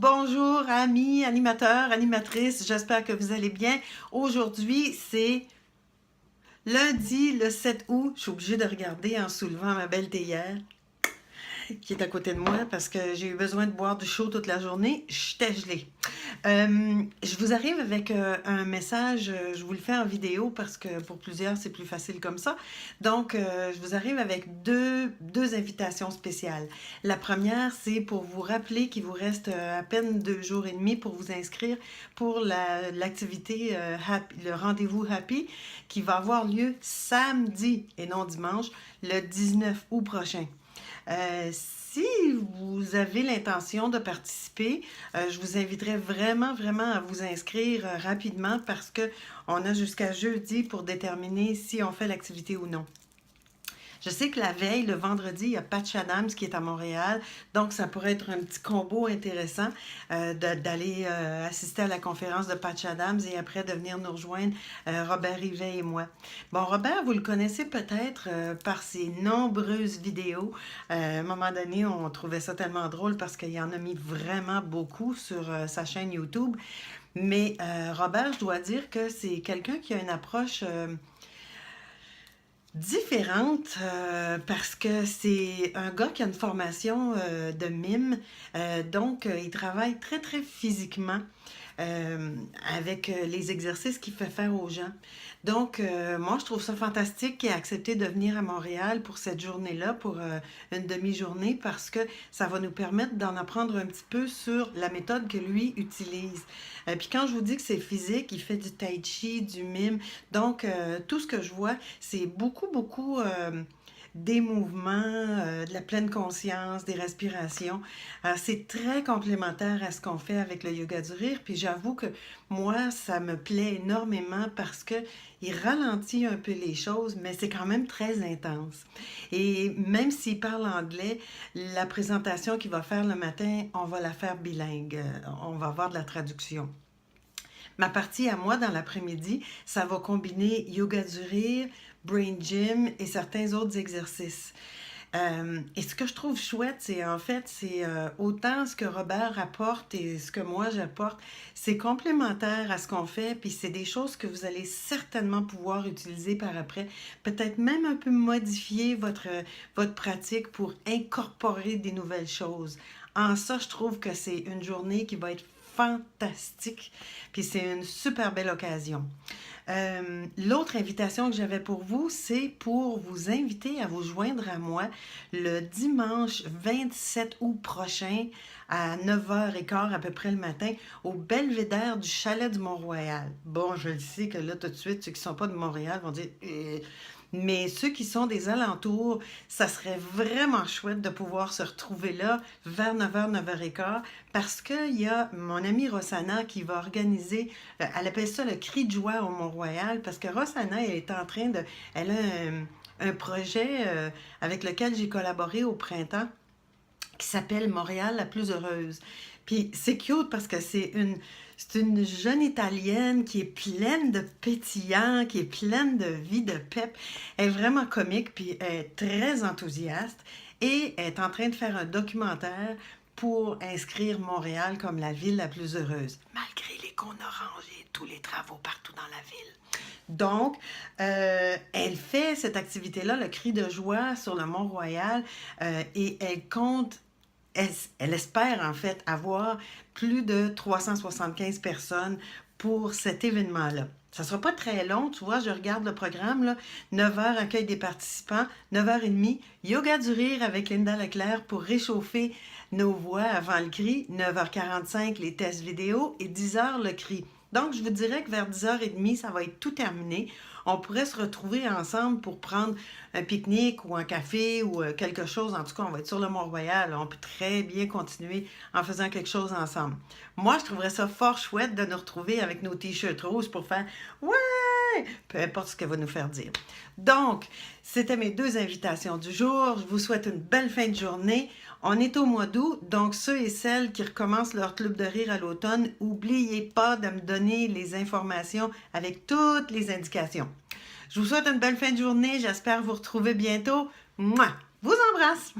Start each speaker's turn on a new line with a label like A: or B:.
A: bonjour amis, animateurs, animatrices, j'espère que vous allez bien. Aujourd'hui, c'est lundi le 7 août. Je suis obligée de regarder en soulevant ma belle théière qui est à côté de moi parce que j'ai eu besoin de boire du chaud toute la journée. J'étais gelée. Je vous arrive avec un message, je vous le fais en vidéo parce que pour plusieurs, c'est plus facile comme ça. Donc, je vous arrive avec deux invitations spéciales. La première, c'est pour vous rappeler qu'il vous reste à peine 2 jours et demi pour vous inscrire pour l'activité le rendez-vous Happy qui va avoir lieu samedi et non dimanche, le 19 août prochain. Si vous avez l'intention de participer, je vous inviterai vraiment à vous inscrire rapidement parce qu'on a jusqu'à jeudi pour déterminer si on fait l'activité ou non. Je sais que la veille, le vendredi, il y a Patch Adams qui est à Montréal, donc ça pourrait être un petit combo intéressant d'aller assister à la conférence de Patch Adams et après de venir nous rejoindre Robert Rivet et moi. Bon, Robert, vous le connaissez peut-être par ses nombreuses vidéos. À un moment donné, on trouvait ça tellement drôle parce qu'il en a mis vraiment beaucoup sur sa chaîne YouTube. Mais Robert, je dois dire que c'est quelqu'un qui a une approche différente parce que c'est un gars qui a une formation de mime, donc il travaille très physiquement avec les exercices qu'il fait faire aux gens. Donc, moi, je trouve ça fantastique qu'il ait accepté de venir à Montréal pour cette journée-là, pour une demi-journée, parce que ça va nous permettre d'en apprendre un petit peu sur la méthode que lui utilise. Puis quand je vous dis que c'est physique, il fait du tai chi, du mime. Donc, tout ce que je vois, c'est beaucoup des mouvements, de la pleine conscience, des respirations. C'est très complémentaire à ce qu'on fait avec le yoga du rire. Puis j'avoue que moi, ça me plaît énormément parce que il ralentit un peu les choses, mais c'est quand même très intense. Et même s'il parle anglais, la présentation qu'il va faire le matin, on va la faire bilingue. On va avoir de la traduction. Ma partie à moi dans l'après-midi, ça va combiner yoga du rire, brain gym et certains autres exercices. Et ce que je trouve chouette, c'est en fait, c'est autant ce que Robert apporte et ce que moi j'apporte, c'est complémentaire à ce qu'on fait, puis c'est des choses que vous allez certainement pouvoir utiliser par après, peut-être même un peu modifier votre pratique pour incorporer des nouvelles choses. En ça, je trouve que c'est une journée qui va être fantastique, puis c'est une super belle occasion. L'autre invitation que j'avais pour vous, c'est pour vous inviter à vous joindre à moi le dimanche 27 août prochain à 9h15 à peu près le matin au belvédère du Chalet du Mont-Royal. Bon, je le sais que là, tout de suite, ceux qui ne sont pas de Montréal vont dire mais ceux qui sont des alentours, ça serait vraiment chouette de pouvoir se retrouver là vers 9h, 9h15 parce qu'il y a mon amie Rossana qui va organiser, elle appelle ça le cri de joie au Mont-Royal parce que Rossana, elle est en train de, elle a un projet avec lequel j'ai collaboré au printemps qui s'appelle Montréal la plus heureuse. Puis c'est cute parce que c'est une jeune Italienne qui est pleine de pétillant, qui est pleine de vie, de pep. Elle est vraiment comique, puis elle est très enthousiaste et elle est en train de faire un documentaire pour inscrire Montréal comme la ville la plus heureuse, malgré les cônes oranges et tous les travaux partout dans la ville. Donc, elle fait cette activité-là, le cri de joie sur le Mont-Royal, et elle compte elle espère en fait avoir plus de 375 personnes pour cet événement-là. Ça ne sera pas très long, tu vois, je regarde le programme, là, 9h accueil des participants, 9h30, yoga du rire avec Linda Leclerc pour réchauffer nos voix avant le cri, 9h45 les tests vidéo et 10h le cri. Donc, je vous dirais que vers 10h30, ça va être tout terminé. On pourrait se retrouver ensemble pour prendre un pique-nique ou un café ou quelque chose. En tout cas, on va être sur le Mont-Royal. On peut très bien continuer en faisant quelque chose ensemble. Moi, je trouverais ça fort chouette de nous retrouver avec nos t-shirts roses pour faire « Ouais! » Peu importe ce qu'elle va nous faire dire. Donc, c'était mes 2 invitations du jour. Je vous souhaite une belle fin de journée. On est au mois d'août, donc ceux et celles qui recommencent leur club de rire à l'automne, n'oubliez pas de me donner les informations avec toutes les indications. Je vous souhaite une belle fin de journée. J'espère vous retrouver bientôt. Mouah! Vous embrasse!